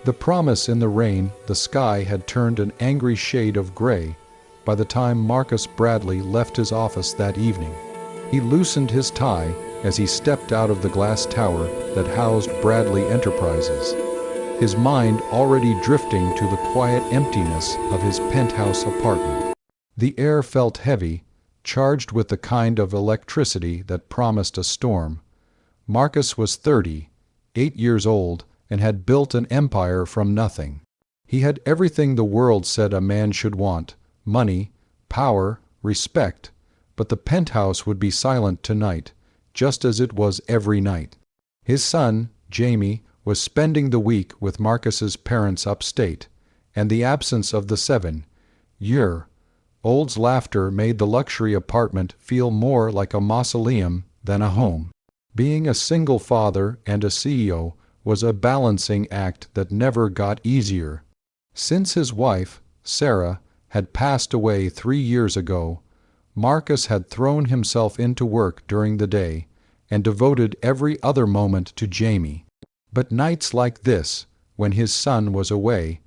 The promise in the rain, the sky had turned an angry shade of gray by the time Marcus Bradley left his office that evening. He loosened his tie as he stepped out of the glass tower that housed Bradley Enterprises, his mind already drifting to the quiet emptiness of his penthouse apartment. The air felt heavy, charged with the kind of electricity that promised a storm. Marcus was 30, 8 years old, and had built an empire from nothing. He had everything the world said a man should want: money, power, respect, but the penthouse would be silent tonight, just as it was every night. His son, Jamie, was spending the week with Marcus's parents upstate, and the absence of the 7-year-old's laughter made the luxury apartment feel more like a mausoleum than a home. Being a single father and a CEO was a balancing act that never got easier. Since his wife, Sarah, had passed away 3 years ago, Marcus had thrown himself into work during the day and devoted every other moment to Jamie. But nights like this, when his son was away,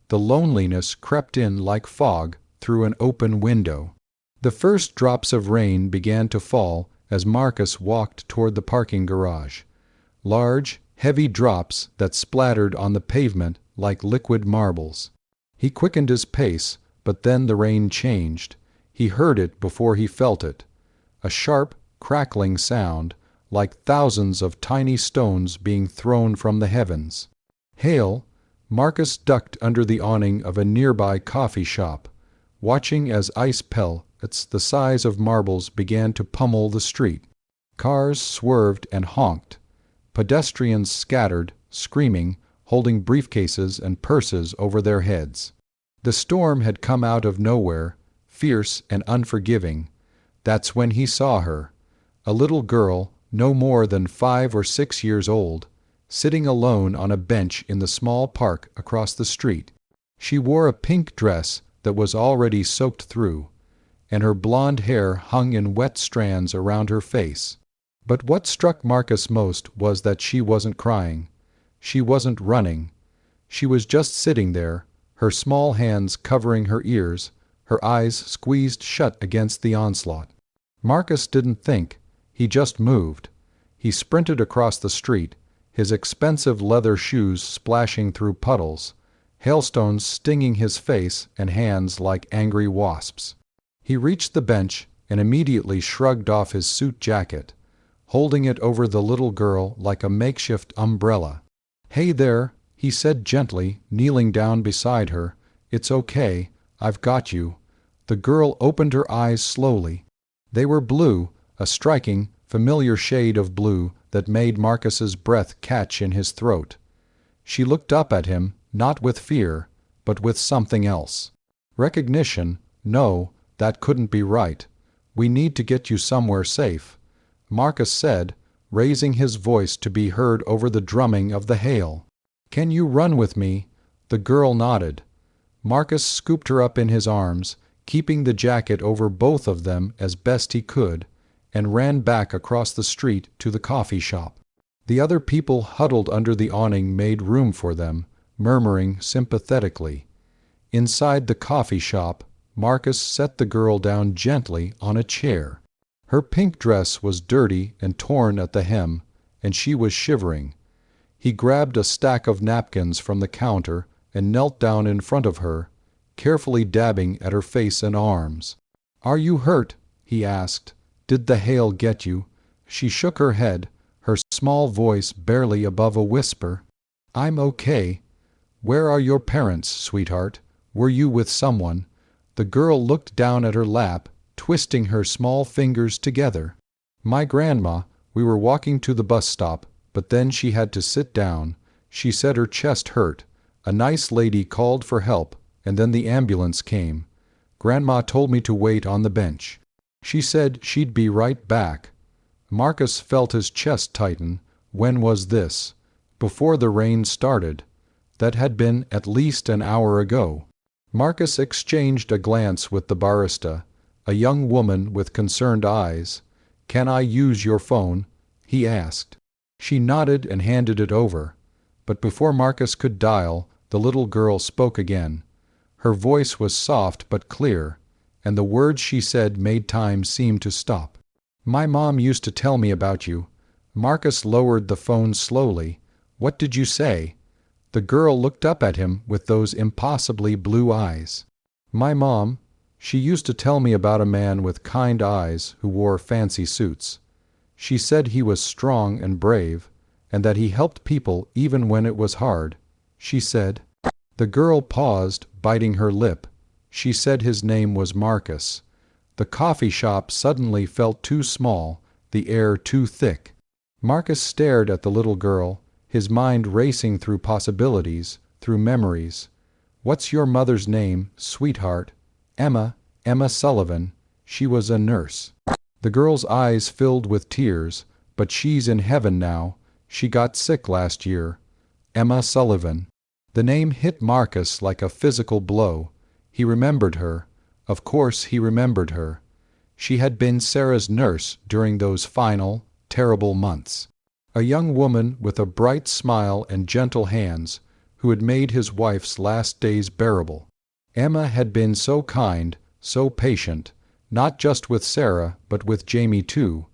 the loneliness crept in like fog through an open window. The first drops of rain began to fall as Marcus walked toward the parking garage. Large, heavy drops that splattered on the pavement like liquid marbles. He quickened his pace, but then the rain changed. He heard it before he felt it. A sharp, crackling sound, like thousands of tiny stones being thrown from the heavens. Hail! Marcus ducked under the awning of a nearby coffee shop, watching as ice pellets the size of marbles began to pummel the street. Cars swerved and honked. Pedestrians scattered, screaming, holding briefcases and purses over their heads. The storm had come out of nowhere, fierce and unforgiving. That's when he saw her, a little girl, no more than 5 or 6 years old, sitting alone on a bench in the small park across the street. She wore a pink dress that was already soaked through, and her blonde hair hung in wet strands around her face. But what struck Marcus most was that she wasn't crying. She wasn't running. She was just sitting there, her small hands covering her ears, her eyes squeezed shut against the onslaught. Marcus didn't think. He just moved. He sprinted across the street, his expensive leather shoes splashing through puddles, hailstones stinging his face and hands like angry wasps. He reached the bench and immediately shrugged off his suit jacket, holding it over the little girl like a makeshift umbrella. "Hey there," he said gently, kneeling down beside her. "It's okay. I've got you." The girl opened her eyes slowly. They were blue, a striking, familiar shade of blue that made Marcus's breath catch in his throat. She looked up at him, not with fear, but with something else. Recognition. "No, that couldn't be right. We need to get you somewhere safe," Marcus said, raising his voice to be heard over the drumming of the hail. "Can you run with me?" The girl nodded. Marcus scooped her up in his arms, keeping the jacket over both of them as best he could, and ran back across the street to the coffee shop. The other people huddled under the awning made room for them, murmuring sympathetically. Inside the coffee shop, Marcus set the girl down gently on a chair. Her pink dress was dirty and torn at the hem, and she was shivering. He grabbed a stack of napkins from the counter and knelt down in front of her, carefully dabbing at her face and arms. "Are you hurt?" he asked. "Did the hail get you?" She shook her head, her small voice barely above a whisper. "I'm okay." "Where are your parents, sweetheart? Were you with someone?" The girl looked down at her lap, twisting her small fingers together. "My grandma. We were walking to the bus stop, but then she had to sit down. She said her chest hurt. A nice lady called for help, and then the ambulance came. Grandma told me to wait on the bench. She said she'd be right back." Marcus felt his chest tighten. When was this? Before the rain started. That had been at least an hour ago. Marcus exchanged a glance with the barista, a young woman with concerned eyes. "Can I use your phone?" he asked. She nodded and handed it over. But before Marcus could dial, the little girl spoke again. Her voice was soft but clear, and the words she said made time seem to stop. "My mom used to tell me about you." Marcus lowered the phone slowly. "What did you say?" The girl looked up at him with those impossibly blue eyes. "My mom, she used to tell me about a man with kind eyes who wore fancy suits. She said he was strong and brave, and that he helped people even when it was hard. She said—" The girl paused, biting her lip. She said his name was Marcus. The coffee shop suddenly felt too small, the air too thick. Marcus stared at the little girl, his mind racing through possibilities, through memories. "What's your mother's name, sweetheart?" Emma Sullivan. She was a nurse." The girl's eyes filled with tears. "But she's in heaven now. She got sick last year." Emma Sullivan. The name hit Marcus like a physical blow. He remembered her. Of course he remembered her. She had been Sarah's nurse during those final, terrible months. A young woman with a bright smile and gentle hands, who had made his wife's last days bearable. Emma had been so kind, so patient, not just with Sarah, but with Jamie too,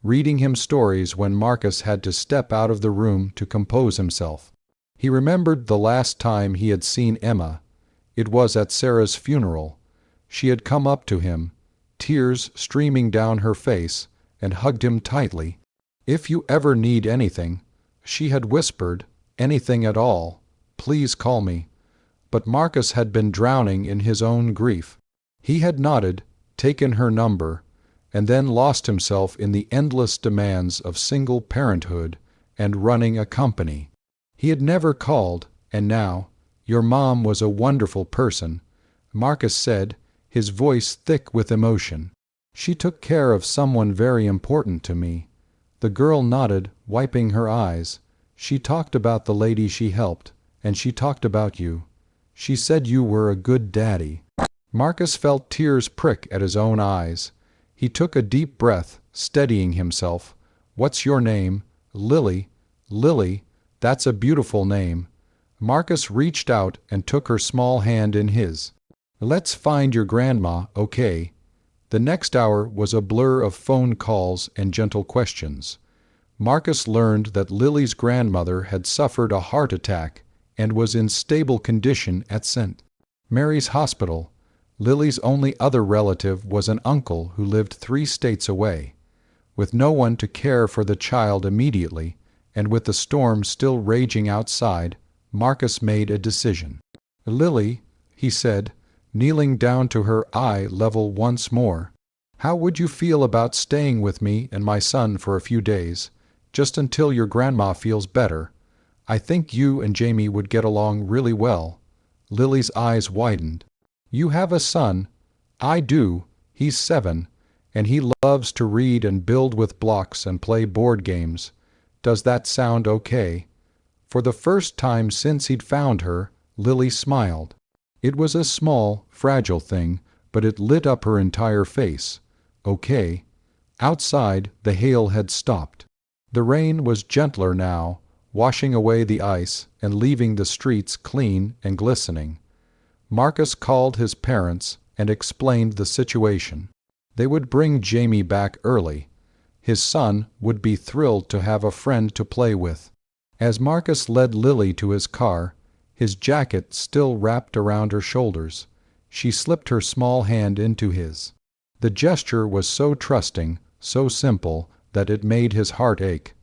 reading him stories when Marcus had to step out of the room to compose himself. He remembered the last time he had seen Emma. It was at Sarah's funeral. She had come up to him, tears streaming down her face, and hugged him tightly. "If you ever need anything," she had whispered, "anything at all, please call me." But Marcus had been drowning in his own grief. He had nodded, taken her number, and then lost himself in the endless demands of single parenthood and running a company. He had never called, and now, "Your mom was a wonderful person," Marcus said, his voice thick with emotion. "She took care of someone very important to me." The girl nodded, wiping her eyes. "She talked about the lady she helped, and she talked about you. She said you were a good daddy." Marcus felt tears prick at his own eyes. He took a deep breath, steadying himself. "What's your name?" "Lily." "Lily, that's a beautiful name." Marcus reached out and took her small hand in his. "Let's find your grandma, okay?" The next hour was a blur of phone calls and gentle questions. Marcus learned that Lily's grandmother had suffered a heart attack and was in stable condition at St. Mary's Hospital. Lily's only other relative was an uncle who lived 3 states away. With no one to care for the child immediately, and with the storm still raging outside, Marcus made a decision. "Lily," he said, kneeling down to her eye level once more, "how would you feel about staying with me and my son for a few days, just until your grandma feels better? I think you and Jamie would get along really well." Lily's eyes widened. "You have a son." "I do. He's 7, and he loves to read and build with blocks and play board games. Does that sound okay?" For the first time since he'd found her, Lily smiled. It was a small, fragile thing, but it lit up her entire face. Okay. Outside, the hail had stopped. The rain was gentler now, washing away the ice and leaving the streets clean and glistening. Marcus called his parents and explained the situation. They would bring Jamie back early. His son would be thrilled to have a friend to play with. As Marcus led Lily to his car, his jacket still wrapped around her shoulders, she slipped her small hand into his. The gesture was so trusting, so simple, that it made his heart ache.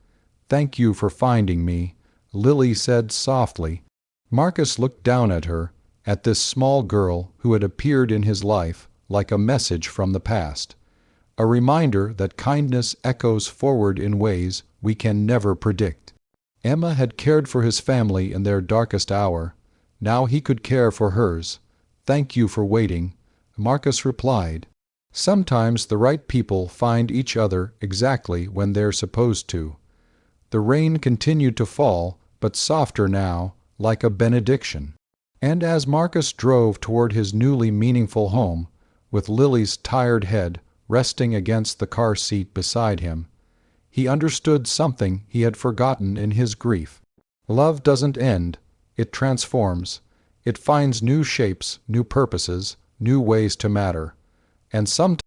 "Thank you for finding me," Lily said softly. Marcus looked down at her, at this small girl who had appeared in his life like a message from the past, a reminder that kindness echoes forward in ways we can never predict. Emma had cared for his family in their darkest hour. Now he could care for hers. "Thank you for waiting," Marcus replied. Sometimes the right people find each other exactly when they're supposed to. The rain continued to fall, but softer now, like a benediction. And as Marcus drove toward his newly meaningful home, with Lily's tired head resting against the car seat beside him, he understood something he had forgotten in his grief. Love doesn't end, it transforms. It finds new shapes, new purposes, new ways to matter. And sometimes